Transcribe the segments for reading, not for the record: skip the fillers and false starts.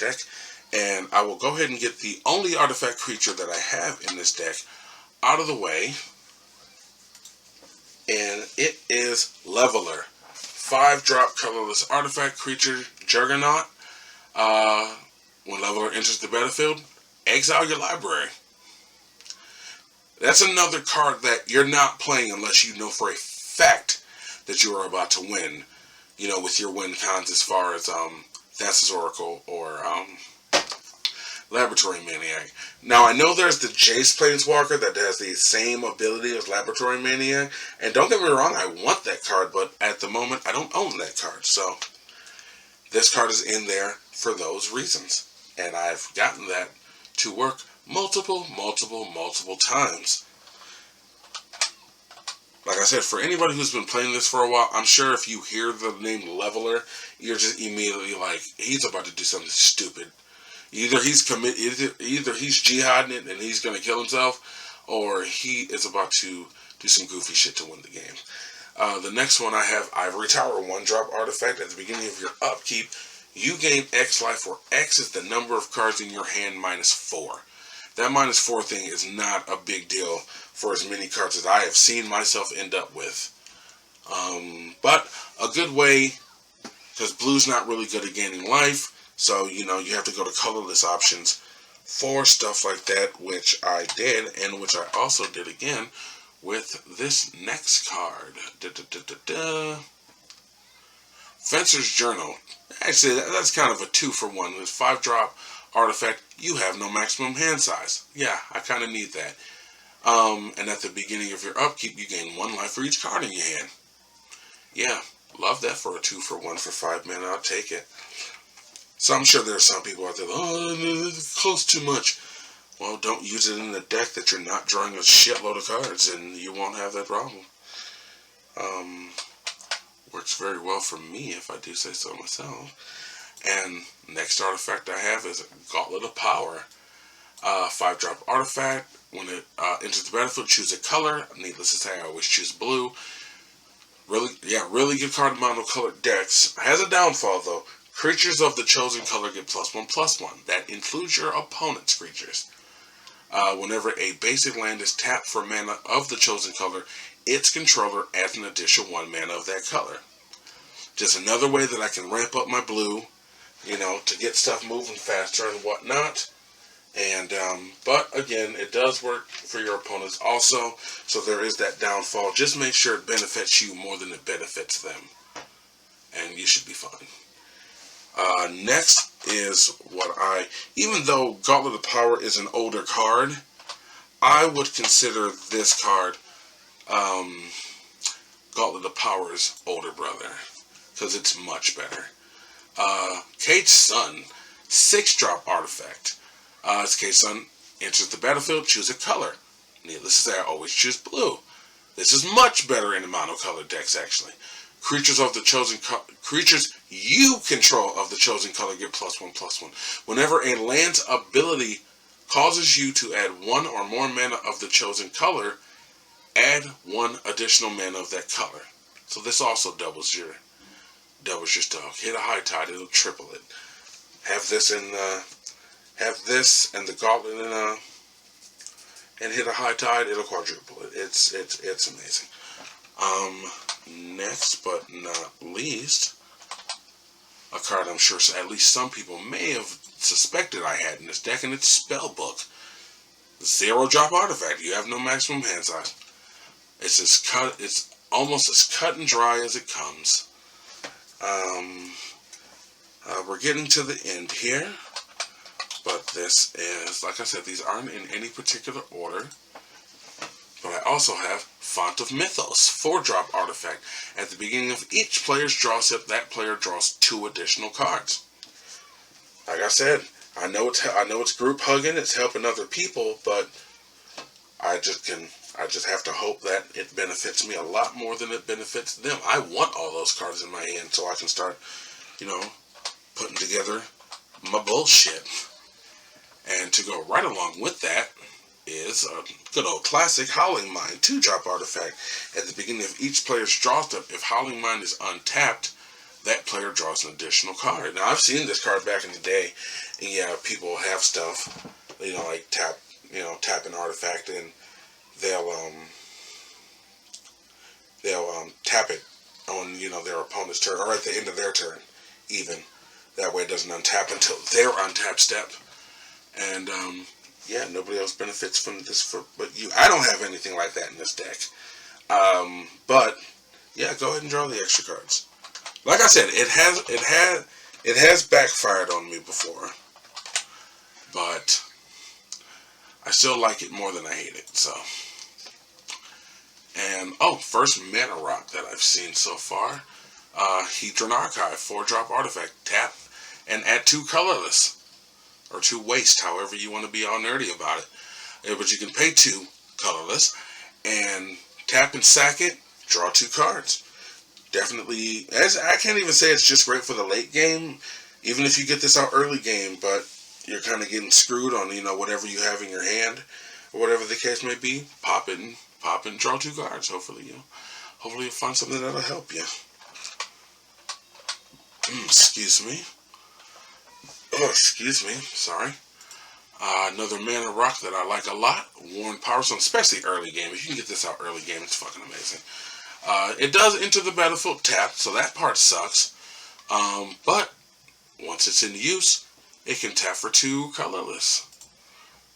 deck. And I will go ahead and get the only artifact creature that I have in this deck out of the way. And it is Leveler. 5-drop colorless artifact creature, Juggernaut. When Leveler enters the battlefield, exile your library. That's another card that you're not playing unless you know for a fact that you are about to win. You know, with your win cons as far as Thassa's Oracle or Laboratory Maniac. Now, I know there's the Jace Planeswalker that has the same ability as Laboratory Maniac. And don't get me wrong, I want that card, but at the moment, I don't own that card. So, this card is in there for those reasons. And I've gotten that to work multiple times. Like I said, for anybody who's been playing this for a while, I'm sure if you hear the name Leveler, you're just immediately like, he's about to do something stupid. Either he's jihading it and he's going to kill himself, or he is about to do some goofy shit to win the game. The next one I have Ivory Tower, 1-drop artifact. At the beginning of your upkeep, you gain X life, where X is the number of cards in your hand minus 4. That minus 4 thing is not a big deal for as many cards as I have seen myself end up with. But a good way, because blue's not really good at gaining life, so, you know, you have to go to colorless options for stuff like that, which I did, and which I also did again with this next card. Fencer's Journal. Actually, that's kind of a 2-for-1. With 5-drop artifact, you have no maximum hand size. Yeah, I kind of need that. And at the beginning of your upkeep, you gain 1 life for each card in your hand. Yeah, love that for a 2-for-1 for 5 mana. I'll take it. So I'm sure there are some people out there, oh, it costs too much. Well, don't use it in a deck that you're not drawing a shitload of cards, and you won't have that problem. Works very well for me, if I do say so myself. And next artifact I have is Gauntlet of Power. 5-drop artifact. When it enters the battlefield, choose a color. Needless to say, I always choose blue. Really good card in mono-colored decks. Has a downfall, though. Creatures of the chosen color get +1/+1. That includes your opponent's creatures. Whenever a basic land is tapped for mana of the chosen color, its controller adds an additional 1 mana of that color. Just another way that I can ramp up my blue, you know, to get stuff moving faster and whatnot. And, but again, it does work for your opponents also, so there is that downfall. Just make sure it benefits you more than it benefits them, and you should be fine. Next is what even though Gauntlet of Power is an older card, I would consider this card Gauntlet of Power's older brother, because it's much better. Cage Sun, 6-drop artifact. As Cage Sun enters the battlefield, choose a color. Needless to say, I always choose blue. This is much better in the monocolored decks, actually. Creatures you control of the chosen color get +1/+1. Whenever a land's ability causes you to add 1 or more mana of the chosen color, add 1 additional mana of that color. So this also doubles your stock. Hit a high tide, it'll triple it. Have this and the Gauntlet and hit a high tide, it'll quadruple it. It's amazing. Next but not least, a card I'm sure at least some people may have suspected I had in this deck, and it's Spellbook. 0-drop artifact. You have no maximum hand size. It's almost as cut and dry as it comes. We're getting to the end here, but this is, like I said, these aren't in any particular order. But I also have Font of Mythos, 4-drop artifact. At the beginning of each player's draw step, that player draws 2 additional cards. Like I said, I know it's group hugging, it's helping other people, but I just have to hope that it benefits me a lot more than it benefits them. I want all those cards in my hand so I can start, putting together my bullshit. And to go right along with that is a good old classic Howling Mind, 2-drop artifact. At the beginning of each player's draw step, if Howling Mind is untapped, that player draws an additional card. Now, I've seen this card back in the day, and yeah, people have stuff, like tap an artifact, and they'll tap it on, their opponent's turn, or at the end of their turn, even. That way it doesn't untap until their untap step. And, yeah, nobody else benefits from this but you. I don't have anything like that in this deck. But, yeah, go ahead and draw the extra cards. Like I said, it has backfired on me before. But I still like it more than I hate it, so. And, first Manarock that I've seen so far. Hedron Archive, 4-drop artifact. Tap and add 2 colorless. Or 2 waste, however you want to be all nerdy about it. But you can pay 2 colorless. And tap and sack it, draw 2 cards. Definitely, I can't even say it's just great for the late game. Even if you get this out early game, but you're kind of getting screwed on, whatever you have in your hand. Or whatever the case may be. Pop it and draw 2 cards. Hopefully you'll find something that'll help you. Excuse me. Oh, excuse me. Sorry. Another Manarock that I like a lot. Worn Power Stone, especially early game. If you can get this out early game, it's fucking amazing. It does enter the battlefield tapped, so that part sucks. But once it's in use, it can tap for 2 colorless.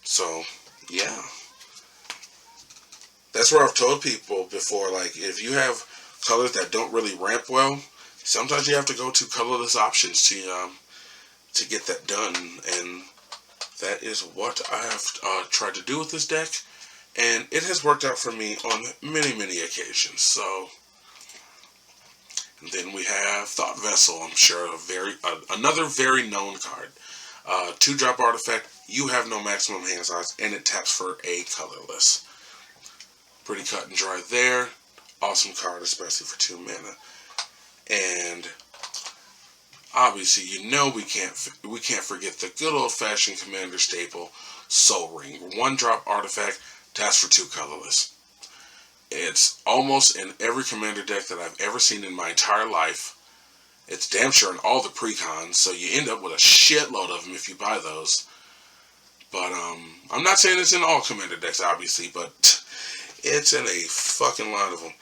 So, yeah. That's where I've told people before, like, if you have colors that don't really ramp well, sometimes you have to go to colorless options to get that done, and that is what I have tried to do with this deck, and it has worked out for me on many, many occasions. So, and then we have Thought Vessel. I'm sure another very known card. 2-drop artifact. You have no maximum hand size, and it taps for a colorless. Pretty cut and dry there. Awesome card, especially for 2 mana. And obviously, we can't forget the good old-fashioned commander staple, Soul Ring. 1-drop artifact, taps for 2 colorless. It's almost in every commander deck that I've ever seen in my entire life. It's damn sure in all the precons, so you end up with a shitload of them if you buy those. But I'm not saying it's in all commander decks, obviously, but it's in a fucking lot of them.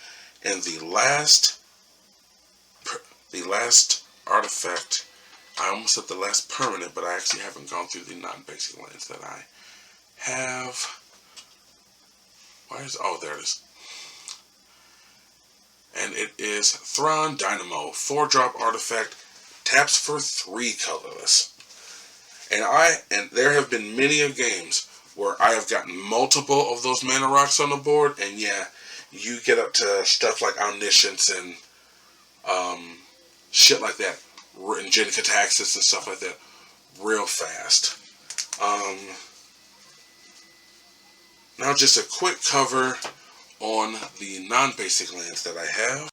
And the last artifact, I almost said the last permanent, but I actually haven't gone through the non-basic lands that I have. There it is. And it is Thrawn Dynamo, 4-drop artifact, taps for 3 colorless. And there have been many of games where I have gotten multiple of those Manarocks on the board, and yeah, you get up to stuff like Omniscience and shit like that, and Genicataxis and stuff like that, real fast. Now just a quick cover on the non-basic lands that I have.